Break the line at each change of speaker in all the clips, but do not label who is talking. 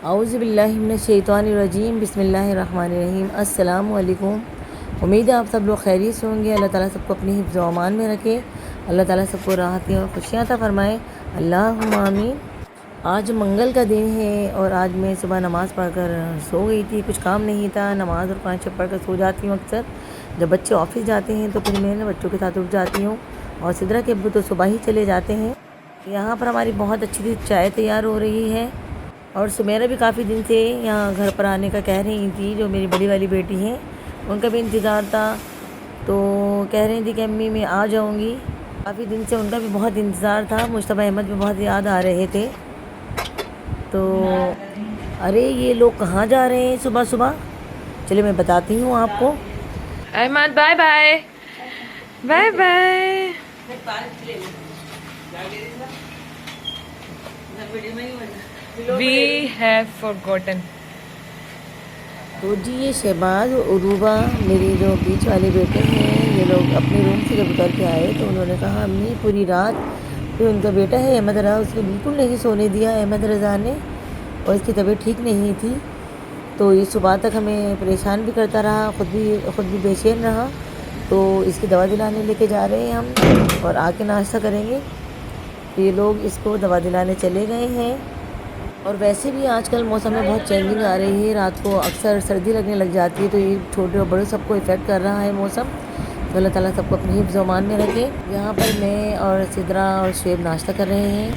औज़ुबिल्लाहिमिनश्शैतानिर्रजीम बिस्मिल्लाहिर्रहमानिर्रहीम। अस्सलामु अलैकुम। उम्मीद है आप सब लोग खैरियत से होंगे। अल्लाह ताला सबको अपनी हिफ्ज़ व अमान में रखे। अल्लाह ताला सबको राहत और खुशियाँ अता फ़रमाए। अल्लाहुम्मा आमीन। आज मंगल का दिन है और आज मैं सुबह नमाज़ पढ़कर सो गई थी। कुछ काम नहीं था, नमाज़ और कुरान शरीफ पढ़कर सो जाती हूँ अक्सर। जब बच्चे ऑफिस जाते हैं तो फिर मैं बच्चों के साथ उठ जाती हूँ और सिद्रा के अब्बू तो सुबह ही चले जाते हैं। यहाँ पर हमारी बहुत अच्छी सी चाय तैयार हो रही है और सुमेरा भी काफ़ी दिन से यहाँ घर पर आने का कह रही थी। जो मेरी बड़ी वाली बेटी हैं उनका भी इंतज़ार था, तो कह रही थी कि अम्मी मैं आ जाऊँगी। काफ़ी दिन से उनका भी बहुत इंतज़ार था। मुश्तबा अहमद भी बहुत याद आ रहे थे। तो अरे ये लोग कहाँ जा रहे हैं सुबह सुबह, चलिए मैं बताती हूँ आपको।
Ahmad bye bye bye bye. We have forgotten।
तो जी ये शहबाज और उरूबा मेरे जो बीच वाले बेटे हैं, ये लोग अपने रूम से जब उतर के आए तो उन्होंने कहा अम्मी पूरी रात जो उनका बेटा है अहमद रज़ा, उसको बिल्कुल नहीं सोने दिया अहमद रज़ा ने, और इसकी तबीयत ठीक नहीं थी। तो ये सुबह तक हमें परेशान भी करता रहा, ख़ुद भी बेचैन रहा। तो इसकी दवा दिलाने लेके जा रहे हैं हम और आके नाश्ता करेंगे। तो ये लोग इसको दवा दिलाने चले गए हैं। और वैसे भी आजकल मौसम में बहुत चेंजिंग आ रही है, रात को अक्सर सर्दी लगने लग जाती है, तो ये छोटे और बड़े सबको इफ़ेक्ट कर रहा है मौसम। तो अल्लाह ताला सबको अपनी हिफ्ज़ व अमान में रखे। यहाँ पर मैं और सिद्रा और शेब नाश्ता कर रहे हैं।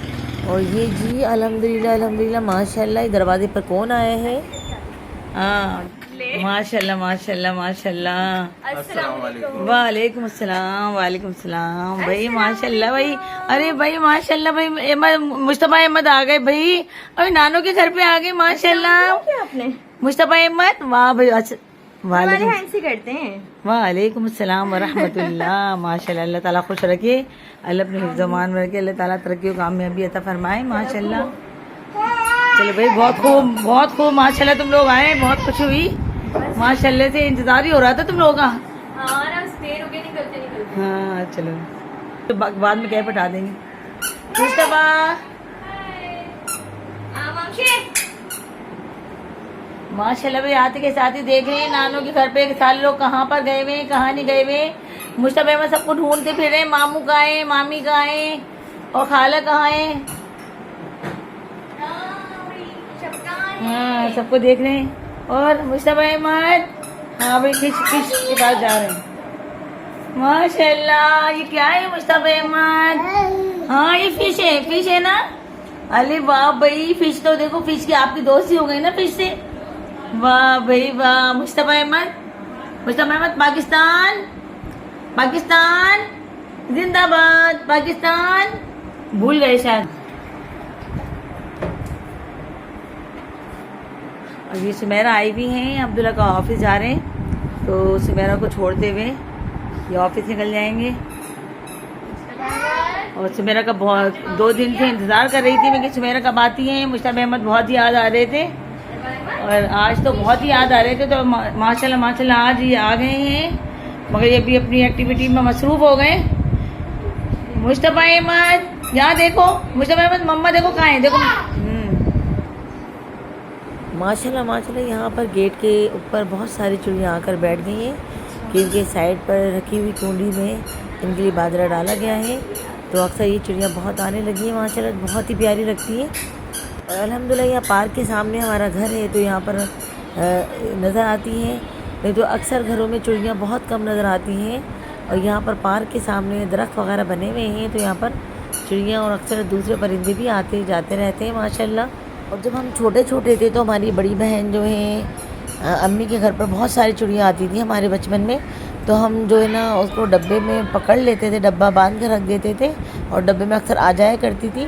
और ये जी अल्हम्दुलिल्लाह अल्हम्दुलिल्लाह माशाल्लाह, दरवाज़े पर कौन आए हैं? हाँ माशाल्लाह माशाल्लाह माशाल्लाह। वालेकुम अस्सलाम वालेकुम अस्सलाम भाई माशाल्लाह भाई। अरे भाई माशाल्लाह भाई, मुश्तबा अहमद आ गए भाई, अभी नानू के घर पे आ गए माशाल्लाह।
आपने
मुश्तबा अहमद वाह भाई। अच्छा वालेकुम
से करते हैं।
वालेकुम अस्सलाम वरहमतुल्लाह। माशाल्लाह अल्लाह ताला खुश रखे, अल्लाह अपने हिफ्ज़ मान में रखे, अल्लाह ताला तरक्की और कामयाबी अता फरमाए माशाल्लाह। चलो भाई बहुत खूब माशाल्लाह, तुम लोग आए बहुत खुश हुई माशाल्लाह से। इंतजार ही हो रहा था तुम लोगों का। हाँ चलो तो बाद में क्या पटा देंगे। मुश्तबा माशाल्लाह भाई आते के साथ ही देख रहे हैं नानू के घर पे सारे लोग कहाँ पर गए हुए कहाँ नहीं गए हुए। मुश्तबा में सबको ढूंढते फिर रहे, मामू कहाँ है मामी कहाँ है और खाला कहाँ है। हाँ सबको देख रहे हैं। और मुश्तबा अहमद हाँ भाई फिश के पास जा रहे हैं माशाल्लाह। ये क्या है मुश्तबा अहमद? हाँ ये फिश है ना। अरे वाह भाई, फिश तो देखो, फिश की आपकी दोस्ती हो गई ना फिश से। वाह भाई वाह। मुश्तबा अहमद पाकिस्तान पाकिस्तान जिंदाबाद पाकिस्तान। भूल गए शायद। और ये सुमेरा आई भी हैं, अब्दुल्ला का ऑफिस जा रहे हैं, तो सुमेरा को छोड़ते हुए ये ऑफिस निकल जाएंगे। और सुमेरा का बहुत 2 दिन से इंतज़ार कर रही थी मैं कि सुमेरा कब आती हैं। मुश्तबा अहमद बहुत याद आ रहे थे और आज तो बहुत ही याद आ रहे थे। तो माशाल्लाह आज ये आ गए हैं, मगर ये भी अपनी एक्टिविटी में मसरूफ़ हो गए। मुश्तबा अहमद यहाँ देखो, मुश्तबा अहमद मम्मा देखो कहाँ है, देखो। माशाल्लाह यहाँ पर गेट के ऊपर बहुत सारी चिड़ियाँ आकर बैठ गई हैं, क्योंकि साइड पर रखी हुई कुंडी में इनके लिए बाजरा डाला गया है। तो अक्सर ये चिड़ियाँ बहुत आने लगी हैं माशाल्लाह, बहुत ही प्यारी लगती हैं। और अल्हम्दुलिल्लाह यहाँ पार्क के सामने हमारा घर है, तो यहाँ पर नज़र आती हैं, नहीं तो अक्सर घरों में चिड़ियाँ बहुत कम नज़र आती हैं। और यहाँ पर पार्क के सामने दरख्त वगैरह बने हुए हैं, तो यहाँ पर चिड़ियाँ और अक्सर दूसरे परिंदे भी आते जाते रहते हैं माशाल्लाह। और जब हम छोटे छोटे थे तो हमारी बड़ी बहन जो है अम्मी के घर पर बहुत सारी चिड़ियाँ आती थी हमारे बचपन में। तो हम जो है ना उसको डब्बे में पकड़ लेते थे, डब्बा बांध के रख देते थे और डब्बे में अक्सर आ जाया करती थी।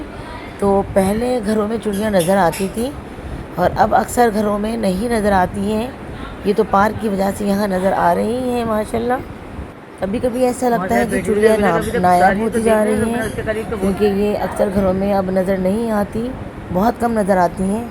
तो पहले घरों में चिड़ियाँ नज़र आती थी और अब अक्सर घरों में नहीं नज़र आती हैं। ये तो पार्क की वजह से यहाँ नज़र आ रही हैं माशाल्लाह। कभी कभी ऐसा लगता है कि चिड़ियाँ नायाब होती जा रही हैं, क्योंकि ये अक्सर घरों में अब नज़र नहीं आती, बहुत कम नज़र आती हैं।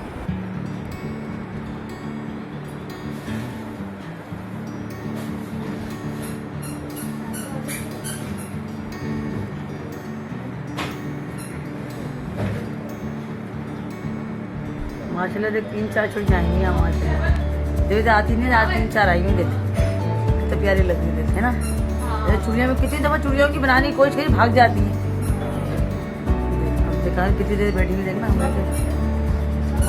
माशाल्लाह देख 3-4 चिड़िया आई हैं माशाल्लाह। देख आती नहीं, रात 3-4 आई हैं, देख कितनी प्यारी लग रही है ना। चुड़िया में कितनी दफ़ा चुड़ियों की बनाने की कोशिश करी, भाग जाती है। देखा कितनी देर बैठी हुई, देखना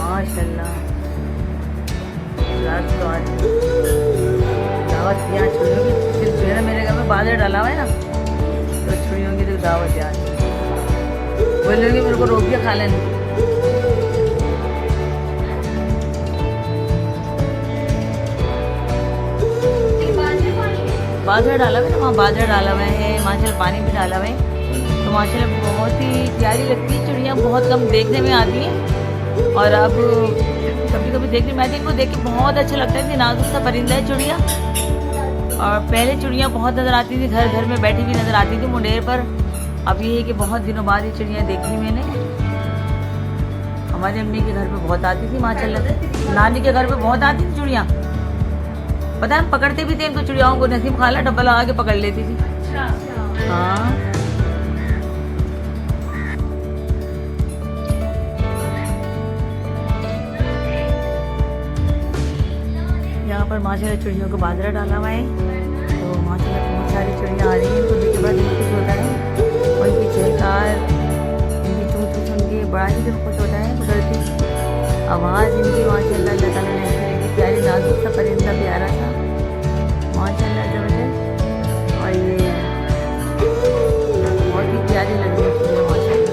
माशाल्लाह। रात तो आज दावत किया चुड़ियों की, फिर मेरे घर में बादल डाला हुआ है ना, तो चुड़ियों की तो दावत याद बोलोगे मेरे को रोटियाँ खा लेने। बाजरा डाला हुआ है ना, वहाँ बाजरा डाला हुआ है, माशाल्लाह पानी भी डाला हुआ है, तो माशाल्लाह बहुत ही प्यारी लगती है। चिड़िया बहुत कम देखने में आती हैं और अब कभी कभी देखने में आती है। इनको देख के बहुत अच्छा लगता है कि नाजुक सा परिंदा है चिड़िया। और पहले चिड़िया बहुत नज़र आती थी, घर घर में बैठी हुई नज़र आती थी मुंडेर पर। अब ये है कि बहुत दिनों बाद ये चिड़िया देखी मैंने। हमारी अम्मी के घर पे बहुत आती थी माशाल्लाह, नानी के घर पे बहुत आती थी चिड़िया। पता है पकड़ते भी थे इनको चिड़ियाओं को, नसीम खाला डब्बा लगा के पकड़ लेती थी। हाँ यहाँ पर माशाल्लाह चिड़ियों को बाजरा डाला हुआ है, तो माशाल्लाह बहुत सारी चिड़िया आ रही हैं। इनको देख के बड़ा दिल खुश होता है। और इनकी चहकार, इनकी चूँ सुन के बड़ा ही दिल खुश होता है। कुदरती आवाज़ इनकी माशाल्लाह अल्लाह ताला ने इनकी प्यारी नाजुक सा परिंदा प्यारा था माशाल्लाह ज़बरदस्त। और ये बहुत ही प्यारी लग रही है माशाल्लाह।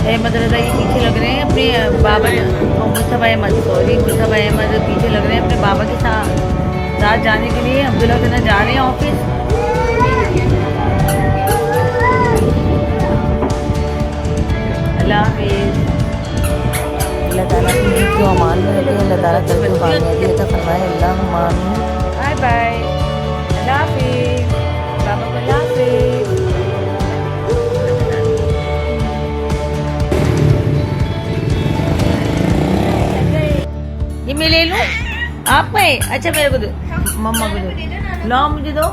अहमद रज़ा ये पीछे लग रहे हैं अपने बाबा, मुस्तफ़ा अहमद, सॉरी मुस्तफ़ा अहमद पीछे लग रहे हैं अपने बाबा के साथ जाने के लिए। अब्दुल्ला तना जा रहे हैं ऑफिस। अल्लाह हाफ़िज़। अल्लाह ताला की नीयत को अमान में रखे, अल्लाह ताला तरक्की कामयाबी अता फरमाए। अल्लाहुम्मा आमीन।
बाय बाय, अल्लाह हाफिज़, बाबा को अल्लाह हाफिज़।
ये मैं ले लूँ आप में? अच्छा मेरे को दो, मम्मा को दो, लो मुझे दो।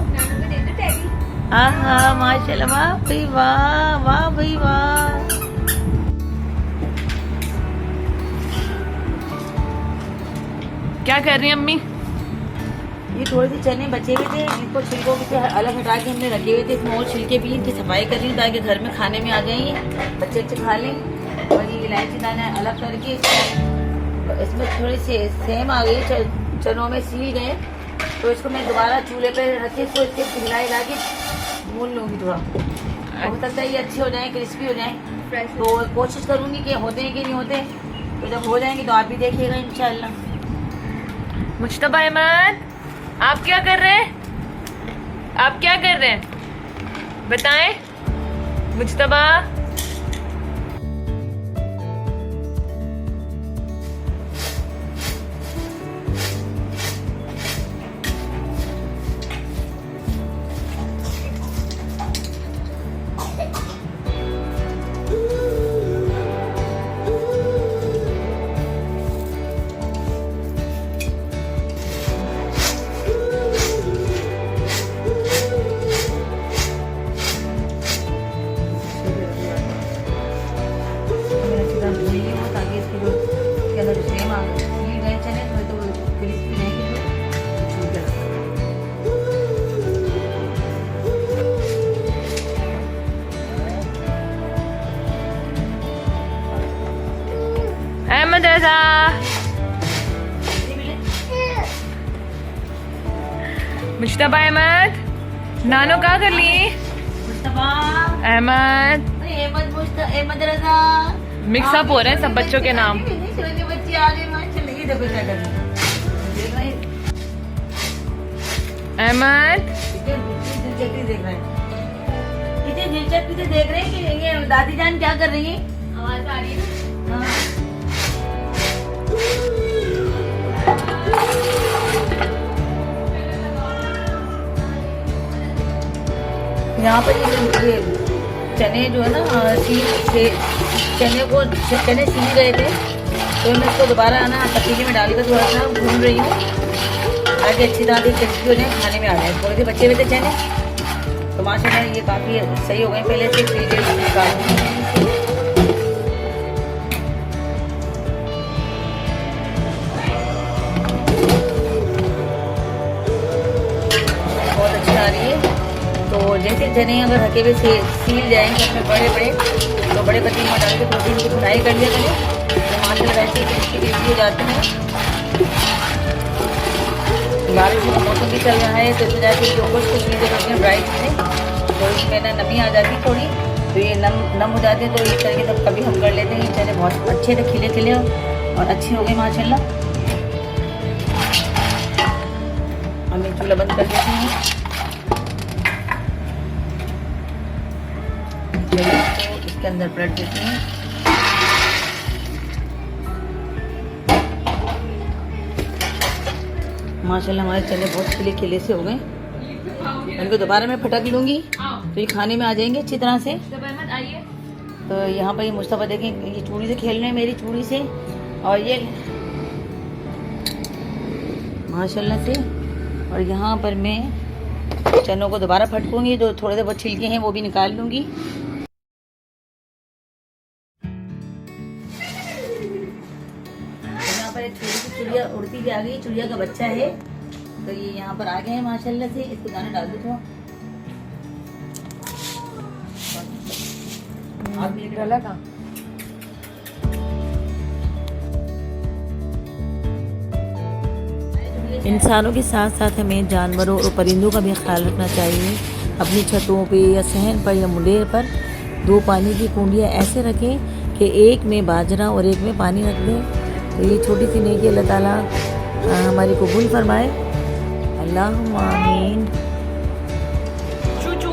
हाँ हाँ माशाल्लाह, वाह भाई वाह, वाह भाई वाह।
क्या कर रही हैं अम्मी?
ये थोड़े से चने बचे हुए थे, इनको छिलकों से अलग हटा के हमने रखे हुए थे। इसमें और छिलके भी, इनकी सफाई कर रही हूँ ताकि घर में खाने में आ जाए, बच्चे बच्चे खा लें। और ये इलायची दाना अलग करके इसमें थोड़ी सी सेम आ गई, चनों में सील गए, तो इसको मैं दोबारा चूल्हे पे रखे, इसको इसके पिघलाई ला के भून लूँगी थोड़ा। हो सकता है ये अच्छे हो जाए, क्रिस्पी हो जाए, तो कोशिश करूँगी कि होते हैं कि नहीं होते। तो जब हो जाएंगे तो आप भी देखिएगा इंशाल्लाह।
मुस्तफ़ा अहमद, आप क्या कर रहे हैं? आप क्या कर रहे हैं बताएं मुस्तफ़ा। अहमद रज़ा, मुस्तफ़ा अहमद, नानो क्या कर ली?
मुस्तफ़ा
अहमद,
अहमद रज़ा,
मिक्सअप हो रहे हैं सब बच्चों के नाम।
बच्चे आ गए माशाल्लाह। ये देखो क्या कर रहे हैं,
अहमद,
दिलचस्पी देख रहे हैं, कितनी दिलचस्पी से देख रहे हैं कि ये दादी जान क्या कर रही है। आवाज आ रही है ना? हाँ। यहाँ पर ये चने जो है ना, चने सील गए थे, तो मैं इसको दोबारा ना पतीले में डालकर थोड़ा सा भून रही हूँ। ताकि अच्छी तरह से क्रिस्पी हो जाए, खाने में आ जाए। थोड़े से बचे हुए थे चने, तो माशाल्लाह ये काफ़ी सही हो गए। पहले से फ्रीजर में निकालूंगी। बहुत अच्छी आ रही है। तो जैसे चने अगर हके हुए से सील जाएंगे उसमें बड़े बड़े, तो बड़े पतीले में डाल के प्रोटीन की भुनाई कर लिया करें, तो माशाल्लाह वैसे ही क्रिस्पी हो जाते हैं। बारिश का मौसम भी चल रहा है, तो इस वजह से जो कुछ चीज़ें होती हैं ड्राई चीज़ें, तो इसमें ना नमी आ जाती है थोड़ी, तो ये नम हो जाती है। तो इस तरीके से कभी हम कर लेते हैं। ये चने बहुत अच्छे थे, खिले खिले और अच्छे हो गए माशाल्लाह। हम ये चूल्हा बंद कर देते हैं। तो इसके अंदर पलट देते हैं। माशाल्लाह हमारे चने बहुत खिले खिले से हो गए। इनको दोबारा मैं फटक लूँगी तो ये खाने में आ जाएंगे अच्छी तरह से।
आइए।
तो यहाँ पर ये मुस्तफ़ा देखें, ये चूड़ी से खेल रहे हैं, मेरी चूड़ी से, और ये माशाल्लाह से। और यहाँ पर मैं चनों को दोबारा फटकूँगी, तो थोड़े से बहुत छिलके हैं वो भी निकाल लूँगी। यहाँ पर एक छोटी सी चिड़िया उड़ती हुई आ गई, चिड़िया का बच्चा है, तो ये यहाँ पर आ गए हैं माशाल्लाह से। इसको दाना डाल दो थोड़ा। आप ये
डाला था।
इंसानों के साथ साथ हमें जानवरों और परिंदों का भी ख्याल रखना चाहिए। अपनी छतों पे या सहन पर या मुंडेर पर 2 पानी की कुंडियाँ ऐसे रखें कि एक में बाजरा और एक में पानी रख दें। तो ये छोटी सी नेकी अल्लाह ताला हमारी कबूल फरमाए। अल्लाहुम्मा आमीन।
चूचू,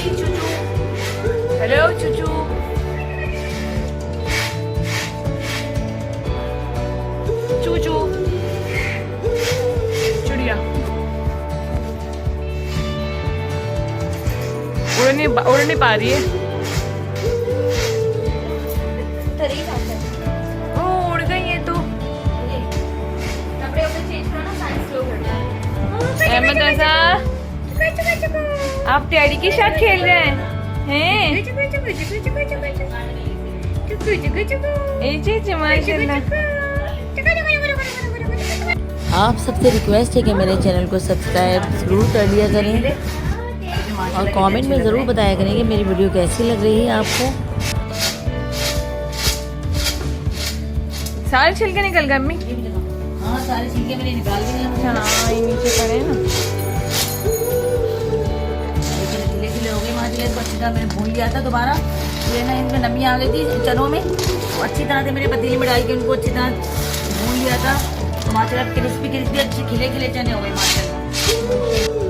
चूचू, हेलो चूचू, चूचू, चिड़िया उड़ नहीं पा रही है। ओ उड़ गई है तो। अहमद ऐसा आप डैडी के साथ खेल रहे हैं?
आप सबसे रिक्वेस्ट है कि मेरे चैनल को सब्सक्राइब ज़रूर कर लिया करें और कमेंट में ज़रूर बताया करें कि मेरी वीडियो कैसी लग रही है आपको।
सारे छिलके निकल गए अम्मी?
हाँ सारे छिलके मैंने निकाल दिए हैं।
हाँ ये नीचे पड़े हैं ना।
खिले खिले हो गए माशाल्लाह। अच्छी तरह मैंने भून लिया था दोबारा, ये ना इनमें नमी आ गई थी चनों में, तो अच्छी तरह से मैंने पतीले में डाल के उनको अच्छी तरह भून लिया था। तो माशाल्लाह क्रिस्पी क्रिस्पी अच्छे खिले खिले चने हो गए माशाल्लाह।